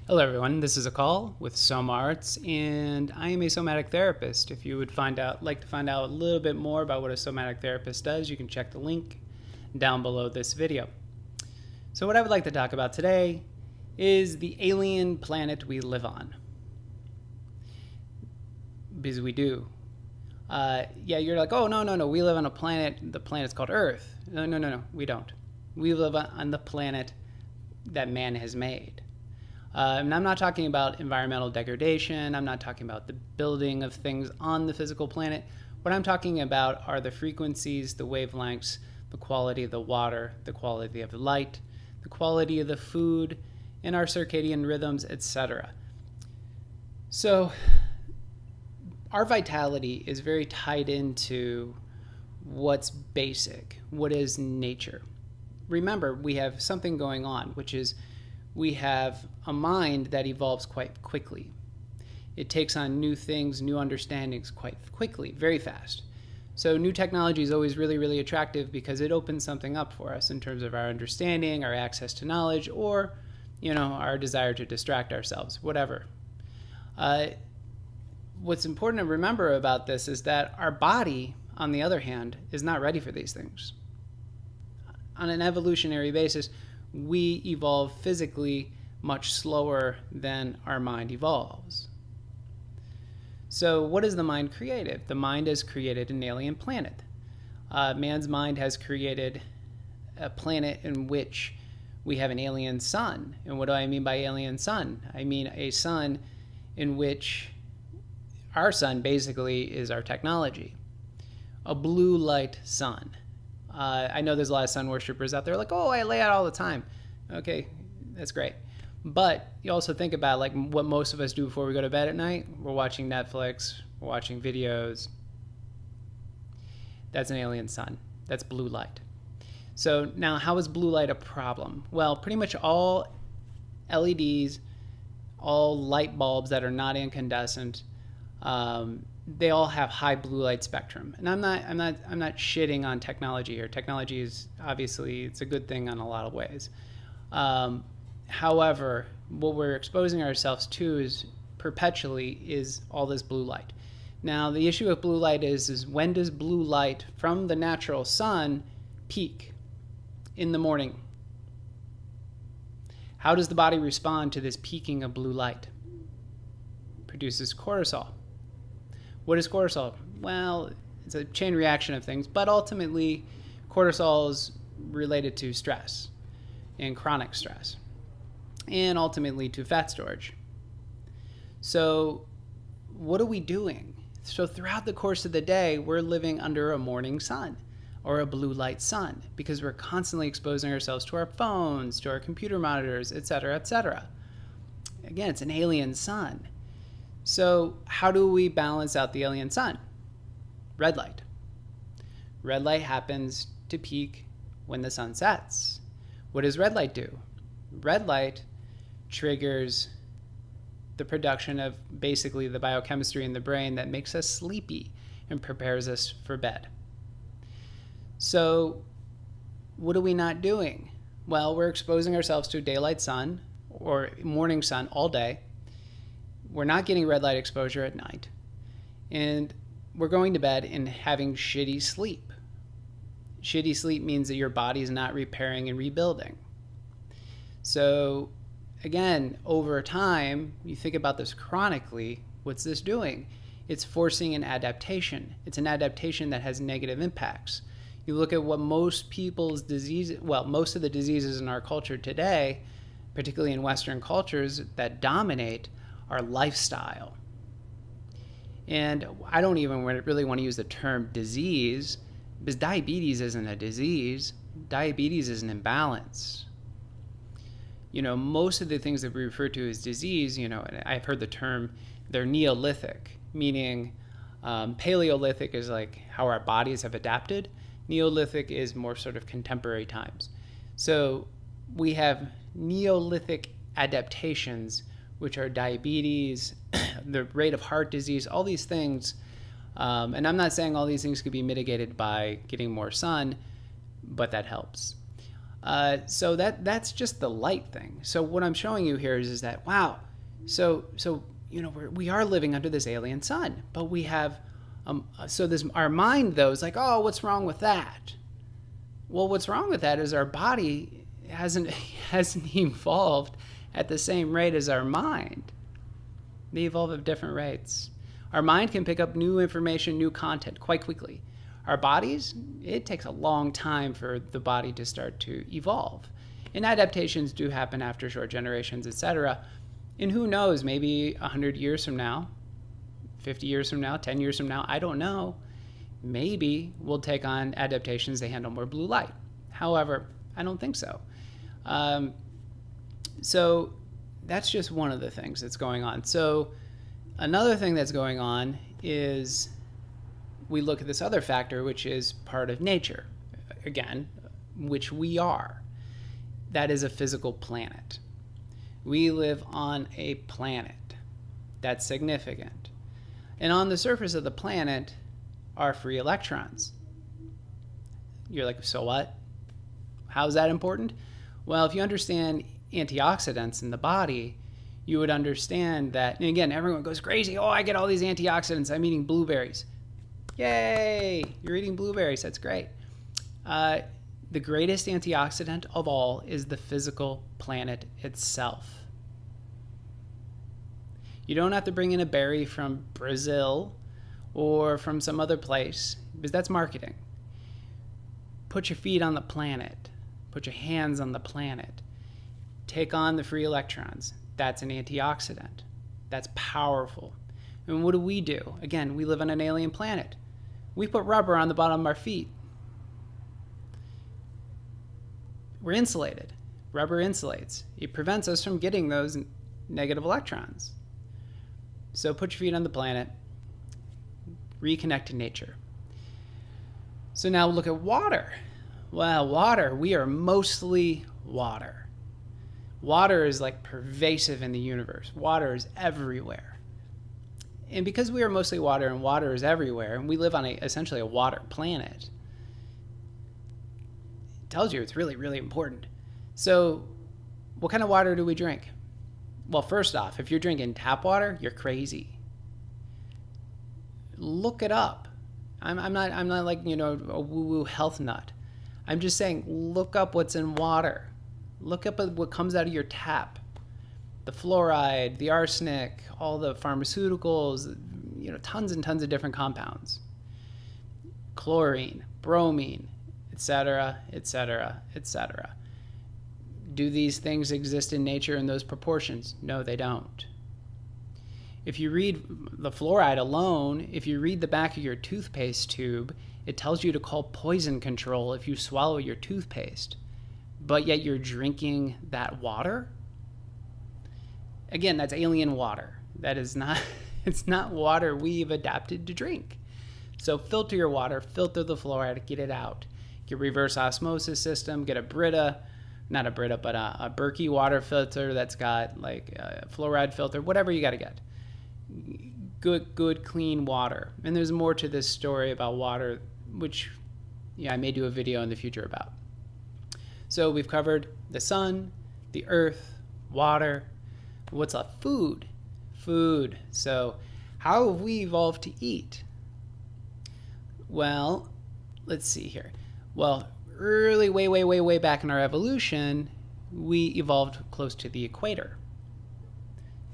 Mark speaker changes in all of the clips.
Speaker 1: Hello everyone, this is a call with Soma Arts, and I am a somatic therapist. If you would like to find out a little bit more about what a somatic therapist does, you can check the link down below this video. So what I would like to talk about today is the alien planet we live on. Because we do. You're like, oh, no, we live on a planet, the planet's called Earth. No, we don't. We live on the planet that man has made. And I'm not talking about environmental degradation. I'm not talking about the building of things on the physical planet. What I'm talking about are the frequencies, the wavelengths, the quality of the water, the quality of the light, the quality of the food, and our circadian rhythms, etc. So our vitality is very tied into what's basic, what is nature. Remember, we have something going on, which is we have a mind that evolves quite quickly. It takes on new things, new understandings quite quickly, very fast. So new technology is always really, really attractive because it opens something up for us in terms of our understanding, our access to knowledge, or our desire to distract ourselves, whatever. What's important to remember about this is that our body, on the other hand, is not ready for these things. On an evolutionary basis, we evolve physically much slower than our mind evolves. So what is the mind created? The mind has created an alien planet. Man's mind has created a planet in which we have an alien sun. And what do I mean by alien sun? I mean a sun in which our sun basically is our technology. A blue light sun. I know there's a lot of sun worshippers out there like, oh, I lay out all the time. Okay, that's great. But you also think about like what most of us do before we go to bed at night. We're watching Netflix, we're watching videos. That's an alien sun. That's blue light. So now how is blue light a problem? Well, pretty much all LEDs, all light bulbs that are not incandescent, they all have high blue light spectrum. And I'm not shitting on technology here. Technology is obviously, it's a good thing on a lot of ways. However, what we're exposing ourselves to is perpetually is all this blue light. Now, the issue with blue light is when does blue light from the natural sun peak? In the morning. How does the body respond to this peaking of blue light? Produces cortisol. What is cortisol? Well, it's a chain reaction of things, but ultimately cortisol is related to stress and chronic stress and ultimately to fat storage. So what are we doing? So throughout the course of the day, we're living under a morning sun or a blue light sun because we're constantly exposing ourselves to our phones, to our computer monitors, etc., etc. Again, it's an alien sun. So how do we balance out the alien sun? Red light. Red light happens to peak when the sun sets. What does red light do? Red light triggers the production of basically the biochemistry in the brain that makes us sleepy and prepares us for bed. So what are we not doing? Well, we're exposing ourselves to daylight sun or morning sun all day. We're not getting red light exposure at night. And we're going to bed and having shitty sleep. Shitty sleep means that your body is not repairing and rebuilding. So again, over time, you think about this chronically, what's this doing? It's forcing an adaptation. It's an adaptation that has negative impacts. You look at what most people's diseases, well, most of the diseases in our culture today, particularly in Western cultures that dominate, our lifestyle. And I don't even really want to use the term disease because diabetes isn't a disease. Diabetes is an imbalance. Most of the things that we refer to as disease, and I've heard the term, they're Neolithic, meaning Paleolithic is like how our bodies have adapted. Neolithic is more sort of contemporary times. So we have Neolithic adaptations, which are diabetes, the rate of heart disease, all these things. And I'm not saying all these things could be mitigated by getting more sun, but that helps. So that's just the light thing. So what I'm showing you here is that, wow, so we are living under this alien sun, but we have so this, our mind though is like, oh, what's wrong with that? Well, what's wrong with that is our body hasn't evolved at the same rate as our mind. They evolve at different rates. Our mind can pick up new information, new content quite quickly. Our bodies, it takes a long time for the body to start to evolve. And adaptations do happen after short generations, etc. And who knows, maybe 100 years from now, 50 years from now, 10 years from now, I don't know, maybe we'll take on adaptations that handle more blue light. However, I don't think so. So that's just one of the things that's going on. So another thing that's going on is we look at this other factor, which is part of nature, again, which we are. That is a physical planet. We live on a planet. That's significant. And on the surface of the planet are free electrons. You're like, so what? How is that important? Well, if you understand antioxidants in the body, you would understand that, and again, everyone goes crazy. Oh, I get all these antioxidants. I'm eating blueberries. Yay, you're eating blueberries. That's great. The greatest antioxidant of all is the physical planet itself. You don't have to bring in a berry from Brazil or from some other place, because that's marketing. Put your feet on the planet. Put your hands on the planet. Take on the free electrons. That's an antioxidant. That's powerful. And what do? Again, we live on an alien planet. We put rubber on the bottom of our feet. We're insulated. Rubber insulates. It prevents us from getting those negative electrons. So put your feet on the planet. Reconnect to nature. So now look at water. Well, water, we are mostly water. Water is like pervasive in the universe. Water is everywhere. And because we are mostly water and water is everywhere, and we live on essentially a water planet, it tells you it's really, really important. So what kind of water do we drink? Well, first off, if you're drinking tap water, you're crazy. Look it up. I'm not like, a woo-woo health nut. I'm just saying, look up what's in water. Look up at what comes out of your tap. The fluoride, the arsenic, all the pharmaceuticals, tons and tons of different compounds. Chlorine, bromine, etc., etc., etc. Do these things exist in nature in those proportions? No, they don't. If you read the fluoride alone, if you read the back of your toothpaste tube, it tells you to call poison control if you swallow your toothpaste. But yet you're drinking that water? Again, that's alien water. That is not, it's not water we've adapted to drink. So filter your water, filter the fluoride, get it out. Get reverse osmosis system, get a Brita, not a Brita, but a Berkey water filter that's got like a fluoride filter, whatever you got to get. Good, clean water. And there's more to this story about water, which I may do a video in the future about. So we've covered the sun, the earth, water. What's left? Food. So how have we evolved to eat? Well, let's see here. Well, early, way back in our evolution, we evolved close to the equator.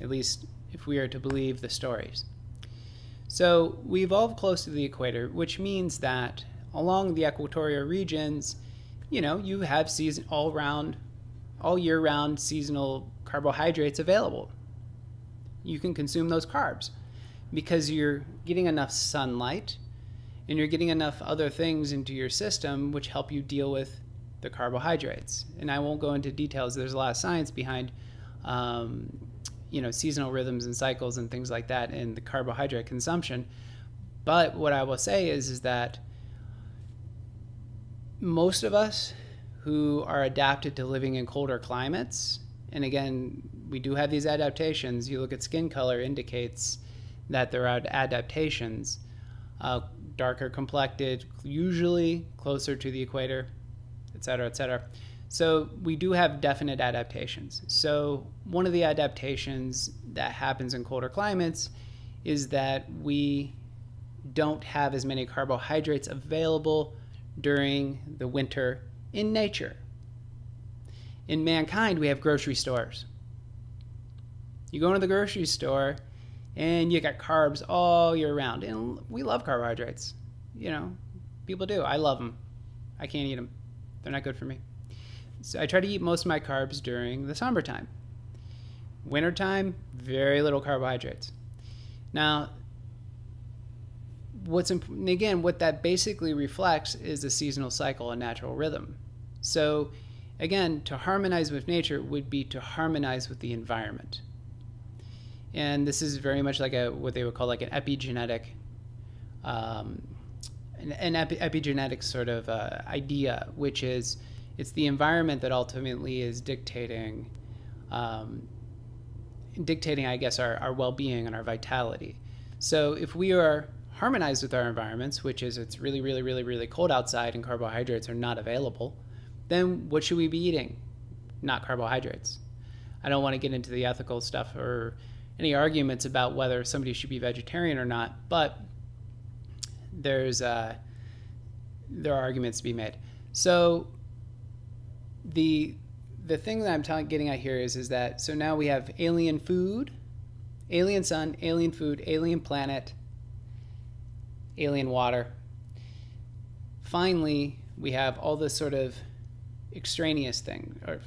Speaker 1: At least if we are to believe the stories. So we evolved close to the equator, which means that along the equatorial regions, you have all year round seasonal carbohydrates available. You can consume those carbs because you're getting enough sunlight and you're getting enough other things into your system which help you deal with the carbohydrates. And I won't go into details. There's a lot of science behind seasonal rhythms and cycles and things like that in the carbohydrate consumption. But what I will say is that most of us who are adapted to living in colder climates, and again, we do have these adaptations. You look at skin color indicates that there are adaptations. Darker complected, usually closer to the equator, etc., etc. So we do have definite adaptations. So one of the adaptations that happens in colder climates is that we don't have as many carbohydrates available during the winter in nature. In mankind, we have grocery stores. You go into the grocery store and you got carbs all year round. And we love carbohydrates. You know, people do. I love them. I can't eat them. They're not good for me. So I try to eat most of my carbs during the summertime. Wintertime, very little carbohydrates. Now, what that basically reflects is a seasonal cycle, a natural rhythm. So again, to harmonize with nature would be to harmonize with the environment. And this is very much like what they would call like an epigenetic, epigenetic sort of idea, which is it's the environment that ultimately is dictating, I guess, our well-being and our vitality. So if we are harmonized with our environments, which is it's really, really, really, really cold outside and carbohydrates are not available, then what should we be eating? Not carbohydrates. I don't want to get into the ethical stuff or any arguments about whether somebody should be vegetarian or not, but there are arguments to be made. So the thing that I'm getting at here is that so now we have alien food, alien sun, alien food, alien planet, alien water. Finally, we have all this sort of extraneous thing, or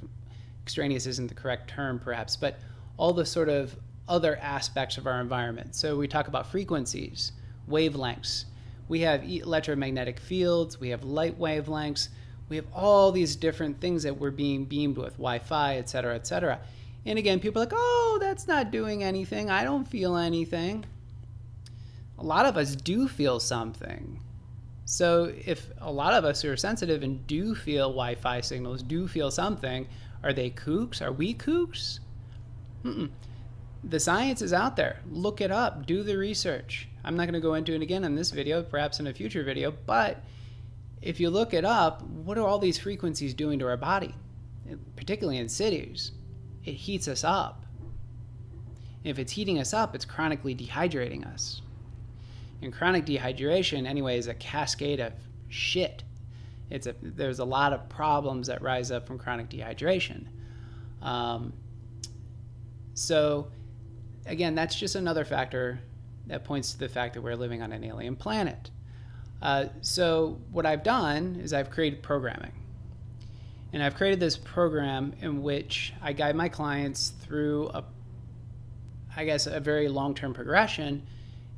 Speaker 1: extraneous isn't the correct term perhaps, but all the sort of other aspects of our environment. So we talk about frequencies, wavelengths. We have electromagnetic fields, we have light wavelengths, we have all these different things that we're being beamed with, Wi-Fi, et cetera, et cetera. And again, people are like, oh, that's not doing anything. I don't feel anything. A lot of us do feel something. So if a lot of us are sensitive and do feel Wi-Fi signals, do feel something, are they kooks? Are we kooks? Mm-mm. The science is out there. Look it up. Do the research. I'm not going to go into it again in this video, perhaps in a future video, but if you look it up, what are all these frequencies doing to our body? Particularly in cities, it heats us up. If it's heating us up, it's chronically dehydrating us. And chronic dehydration, anyway, is a cascade of shit. There's a lot of problems that rise up from chronic dehydration. So, again, that's just another factor that points to the fact that we're living on an alien planet. So what I've done is I've created programming. And I've created this program in which I guide my clients through a very long-term progression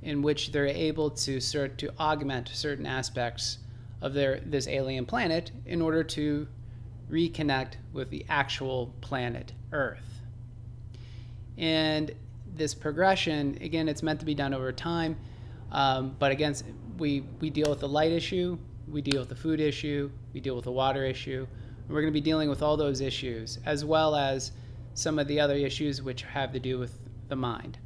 Speaker 1: in which they're able to start to augment certain aspects of this alien planet in order to reconnect with the actual planet Earth. And this progression, again, it's meant to be done over time, but again, we deal with the light issue, we deal with the food issue, we deal with the water issue. We're going to be dealing with all those issues, as well as some of the other issues which have to do with the mind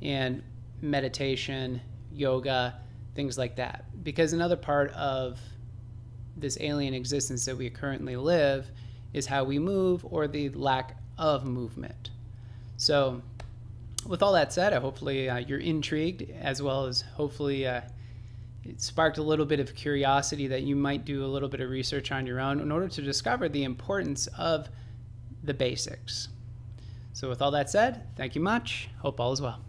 Speaker 1: and meditation, yoga, things like that. Because another part of this alien existence that we currently live is how we move or the lack of movement. So with all that said, hopefully you're intrigued, as well as hopefully it sparked a little bit of curiosity that you might do a little bit of research on your own in order to discover the importance of the basics. So with all that said, thank you much. Hope all is well.